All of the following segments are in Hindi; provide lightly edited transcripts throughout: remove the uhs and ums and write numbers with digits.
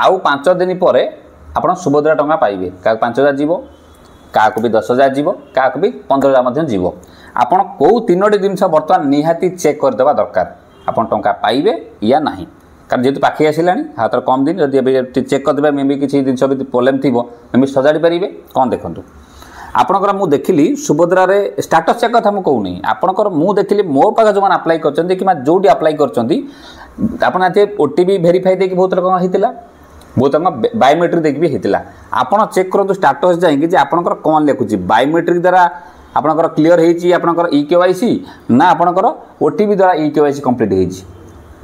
आउ 5 दिन पर आप सुभद्रा टंका पाइबे क्या 5,000 जीव क्या भी 10,000 जीव क्या भी 15,000 जीव आपड़ कौ 3टी जिनस बर्तमान निहाती चेक करदे दरकार आप टंका पाइबे या ना कारण जेहतु पाखे आसला हाथ कम दिन जब चेक करदे मे भी किसी जिन प्रोब्लेम थी मे भी सजाड़ी पारे कौन देखूँ आपणकर मु देखिली सुभद्रा रे स्टाटस चेक कथा मुझे कहूनी आपणकर मु देखिली मो पाखे जो अप्लाई कर जो अप्लाई कर ओटीपी भेरीफाई देखिए बहुत लोग होता बहुत बायोमेट्रिक देखिए भी होता आपड़ चेक करूँ स्टाटस जाकि आपणकर कौन लिखुची बायोमेट्रिक द्वारा आपणकर क्लीयर होती आपणकर EKYC ना आपणकर ओटीपी द्वारा EKYC कंप्लीट होती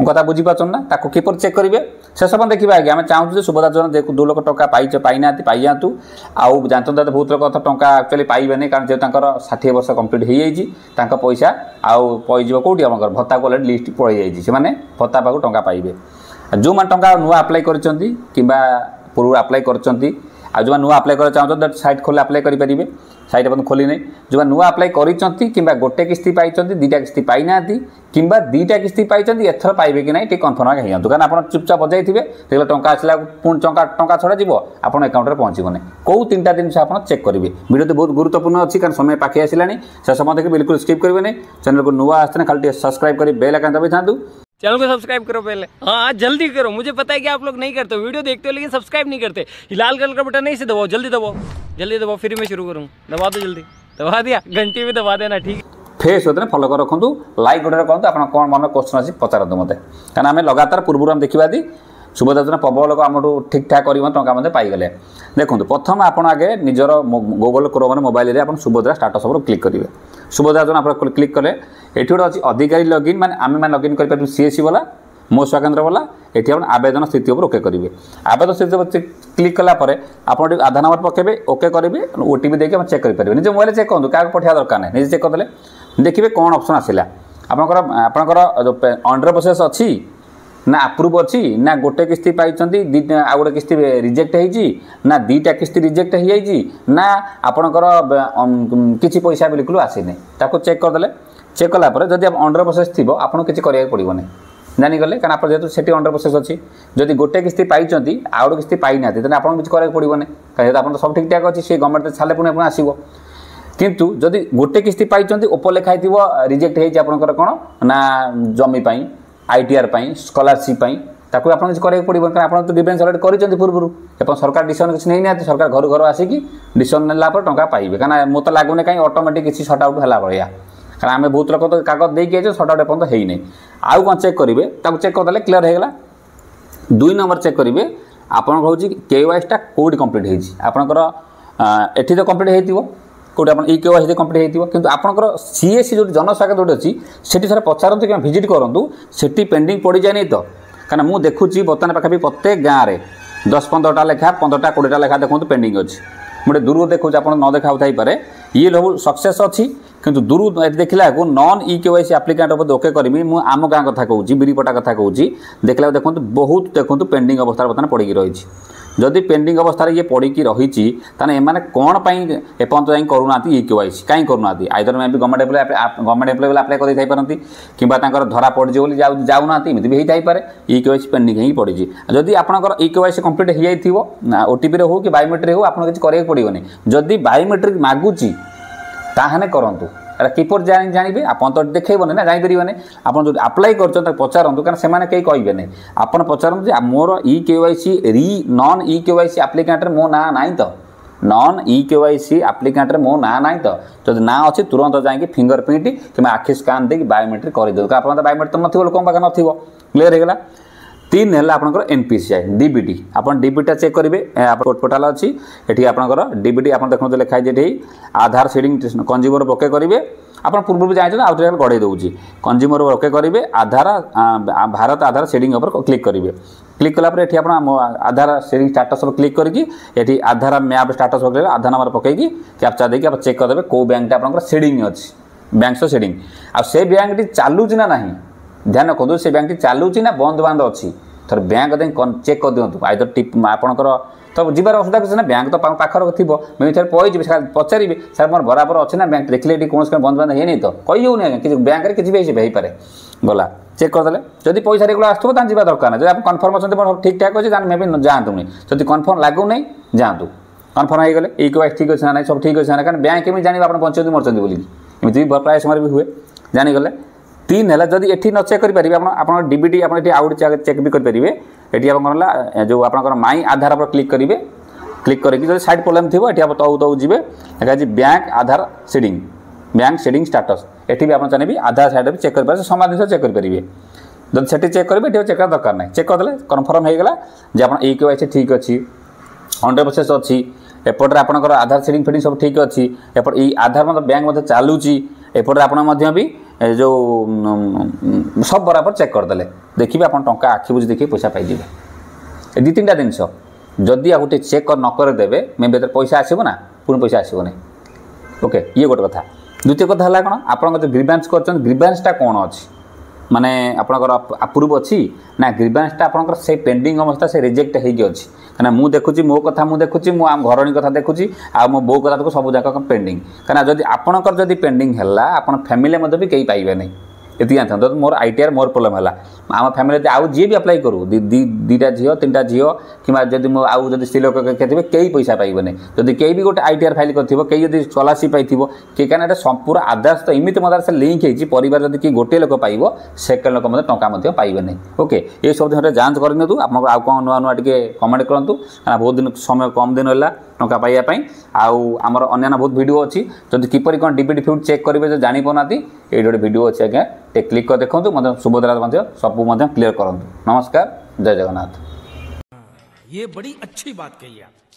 कथा बुझीपार ना ताको किपर चेक करेंगे से सब देखा आगे आम चाहूँ सुभद्रा योजना दो लोग टंका पाईना पाई जातु आउ जानते बहुत लोग टंका एक्चुअली पाइबे कारण जो 60 वर्ष कंप्लीट हो पैसा आउ पैज कौटी आम भत्ता को लिस्ट पड़े जाने भत्ता पाक टंका पाइबे जो मैंने टंका नुआ अप्लाई कि पूर्व अप्लाई कर जो नुआ अप्लाई कर चाहते साइट खोले अप्लाई करेंगे साइट अपन खोली नहीं जो नुआ अप्लाई कर गोटे किस्ती पाई 2टा किस्ती पाई ना कि 2टा किस्ती पाई एथर पाइबे कि नहीं कन्फर्म आगे हों कारण आप चुपचाप बजाई थे देख टंका आसला पुणी टंका छड़ा जी आप अकाउंट में पहुँचने कौ 3टा जिन आप चेक करेंगे वीडियो तो बहुत गुरुत्वपूर्ण अच्छी कारण समय पाखे आसला से समय देखिए बिल्कुल स्किप करेंगे नहीं चैनल को नुआ आसते खाली सब्सक्राइब कर बेल आइकन दबाई था चैनल को सब्सक्राइब करो पहले। हाँ जल्दी करो, मुझे पता है कि आप लोग नहीं करते, वीडियो देखते हो लेकिन सब्सक्राइब नहीं करते। लाल कलर का बटन नहीं से दबाओ, जल्दी दबाओ, जल्दी दबाओ, फिर मैं शुरू करूँ। दबा दो जल्दी, दबा दिया, घंटी भी दबा देना, ठीक है। फेस होते फॉलो कर रखु लाइक गोटे कहते आप कौन मन क्वेश्चन अच्छी पचारत मत कारण आम लगातार पूर्व आम देखा दी सुभद्रा योजना प्रबल लोक आम ठीक ठाक कर टंका पाईगले। देखो प्रथम आप आगे निजर गूगल क्रोम मोबाइल में आप सुभद्रा स्टाटस सब क्लिक करेंगे। सुभद्रा योजना आप क्लिक कले ये गोटे अच्छी अधिकारी लॉगिन माने आम मैंने लॉगिन कर CSC वाला मो सेवा केन्द्र वाला ये आप आवेदन स्थिति पर ओके करेंगे। आवेदन स्थिति क्लिक कलापर आप आधार नंबर पकेबे ओके करेंगे OTP देखिए चेक करेंगे। निज मोबाइल चेक करूँ क्या पठा दरकार नहीं, निजे चेक करदे देखिए कौन ऑप्शन आसला आपंकर जो अंडर प्रोसेस अच्छी ना अप्रूव अच्छी ना गोटे किस्ती पाई आ गोटे किस्ती रिजेक्ट होती ना 2टा किस्ती रिजेक्ट हो ना आपणकर किसी पैसा बिल्कुल आसीनी ताको चेक करदे। चेक कलापर जब आप अंडर प्रोसेस थी आपको किसी करा पड़ोनी जानीगले कारण आप जेहतु से अंडर प्रोसेस अच्छी जदि गोटे किस्ती पाई आउ किस्ती पाई ना तेज आपको किसी करा पड़ोनी कहीं आप सब ठीक ठाक अच्छी सी गवर्नमेंट छाले पुणी आप आसो किंतु जदि गोटे किस्ती पाई ओपर लिखाई रिजेक्ट होती आपंकर कौन ना जमी ITR स्कॉलरशिप ताकू आप किसी करा पड़ो कारण आप तो डिफेन्स अलरेडी कर पूर्व आप सरकार डिसीजन किसी नहीं ना सरकार घर घर आसिकी डिसीजन नेला टंका पाइबे कारण मत लगुनि कहीं ऑटोमेटिक किसी सर्ट आउट है भाया कारण आम बहुत लोग तो कागज देके सर्ट आउट एपर्तन है नहीं आउ कौन चेक करेंगे चेक करदे क्लीयर होगा। 2 नंबर चेक करेंगे आप KYC कौटी कंप्लीट होती आपंकर एटी तो कंप्लीट हो कौटे आप EKYC कंप्लीट होती कि आपंकर CSC जो जनसेवा जो अच्छी से पचारत कि भिजिट करूँ से पेंडिंग पड़ जाए नहीं तो कारण मुझे देखुची बर्तमान पाखापी प्रत्येक गाँव में 10-15टा लेखा 15टा 20टा लेखा देखो पेंडिंग अच्छी मुझे दूर देखो आप न देखा पारे ये सब सक्सेस अच्छी किंतु दूर देखला नॉन EKYC आप्लिकेंट ओके करी मुझे आम गाँ कथा कहूँ बिरीपटा कथा कहूँ देखला देखो बहुत देखो पेंडिंग अवस्था बर्तमान पड़ी रही जदि पेंडिंग अवस्था ये पड़ी रही एमाने कौन एपर्त जाए करूना EKYC कहीं करूना आइदर मे भी गवर्नमेंट एम्प्लॉय अप्लाई कर पारती कि धरा पड़े बोली जाऊना इमती भी होता है EKYC पेंडिंग ही पड़ी जदि आपंकर EKYC कंप्लीट हो जाए OTP हो कि बायोमेट्रिक हो आपको किसी कराया पड़ोनी जदि बायोमेट्रिक मागुची ताहने करंतु एटा किपर जानवे आप तो देखेबने ना जापरें आप जो अप्लाई कर पचारतु कारण से कहीं कहे नहीं आप पचारतु मोर EKYC नॉन EKYC आप्लिकेंट मो ना ना तो नॉन EKYC आप्लिकेंट मो ना ना तो जब ना अच्छी तुरंत जाकि फिंगरप्रिंट कि आखि स्कान दे बायोमेट्रिक करदे आप बायोमेट्रिक तो नथिबो लोक पाखे नथिबो क्लियर होगा। 3 है आपंकर NPCI DBT आप DBT चेक करेंगे पोर्टाल अच्छी ये आपंकर DBT आप देखते लिखाई ये आधार सीडिंग कंज्यूमर ओके करेंगे आप पूर्व भी जाए आउे गड़े दूसरी कंज्यूमर ओके करेंगे आधार भारत आधार सीडिंग क्लिक करेंगे क्लिक कलापर ये आधार सीडिंग स्टाटस क्लिक करके आधार मैप स्टाटस आधार नंबर पकईकि कैप्चा देके आप चेक करदे कौ बैंक आप सीडिंग अच्छी बैंक सीडिंग आ से बैंक चलुची ना नहीं ध्यान रखो से बैंक चलुची ना बंद बांध अच्छी थोड़े बैंक दें चेक कर दिखाँ आइदर टिप आपंकर तो जीवार असुविधा किसी ना बैंक तो पाखर थी मैं थे पहुँची पचारि सर मोर बराबर अच्छे ना बैंक देखिए कौन बंद बांध है नहीं तो कही होनी कि बैंक में किसी भी हो पारे गला चेक करदे जदि पैसा रेगुलर आसो तो जा दरकार ना जब आप कन्फर्म अच्छा ठीक ठाक अच्छे मे भी जातु नहीं जब कन्फर्म लगू नहीं जातु कन्फर्म हो गले ई ठीक अच्छे ना सब ठीक अच्छे ना कारण बैंक में जानी आप बंचती मरचंदी बोली एमती भी प्राय समय भी हुए जानीगले 3 है जदि ये न चेक करेंगे आप डीबीटी आप आउट चेक भी करेंगे ये आप जो आप माई आधार पर क्लिक करेंगे क्लिक करके जो साइड प्रॉब्लम थी ये तौ तौ जी लिखा बैंक आधार सीडिंग स्टाटस ये भी आप चाहिए आधार साइड भी चेक करेंगे समान जिन चेक करेंगे जब से चेक करेंगे ये चेक दरकार ना चेक करदे कन्फर्म हो गला जे आप ई ठीक अच्छी 100% अच्छी एपटे आपंकर आधार सीडिंग फिडिंग सब ठीक अच्छी एपटे ई आधार मतलब बैंक मतलब चलुची एपटे आप भी जो सब बराबर चेक करदे देखिए आप टंका आखि बुझी देखिए पैसा पाइबे 2-3टा जिनस जदि आप गोटे चेक न करदेवे मे भर पैसा आसो ना पुणी पैसा आसोनी ओके ये गोटे कथा द्वितीय कथा है कौन आप ग्रीवांस कर ग्रीवांसटा कौन अच्छी माने आपनकर अप्रूव अच्छी ना ग्रीवांसटा आपनकर से पेंडिंग अवस्था से रिजेक्ट होगी अच्छी कहना मुझे देखुची मो कथा मुझे देखुची मो आम घरणी कथा देखुची आ मो बो कथा देखो सब जाक पेंडिंग कहना जदि आपनकर जदि पेंडिंग है आपन फैमिली भी कहीं पाइबे नहीं ये जानते मोर आईटीआर मोर प्रोब्लेम है आम फैमिली आउ जी भी अप्लाई करूँ 2टा झील 3टा झील कि आउ जब स्त्री लोक थे कई पैसा पाइबे नहीं जदि कई भी गोटे आईटीआर फाइल कर कई जब स्कॉलरशिप पाई कि कहना पूरा आधार सहित इमित मधार से लिंक होती परिवार जब कि गोटे लोक पाइब सेकेंड लोक टाँचा पाइबे नहीं ओके ये सब दिन जांच कर आप कौन नुआ नुआ टे कमेंट करूँ क्या बहुत दिन समय कम दिन है टंका पाइबापी आमर अन्य बहुत वीडियो अच्छी जब किपर कौन डीबीटी फ्यूड चेक करेंगे जो जापाना ये गोटे वीडियो अच्छे आज्ञा टे क्लिक कर देखो सुभद्रा सब क्लियर करूँ नमस्कार जय जगन्नाथ। ये बड़ी अच्छी बात कही आप।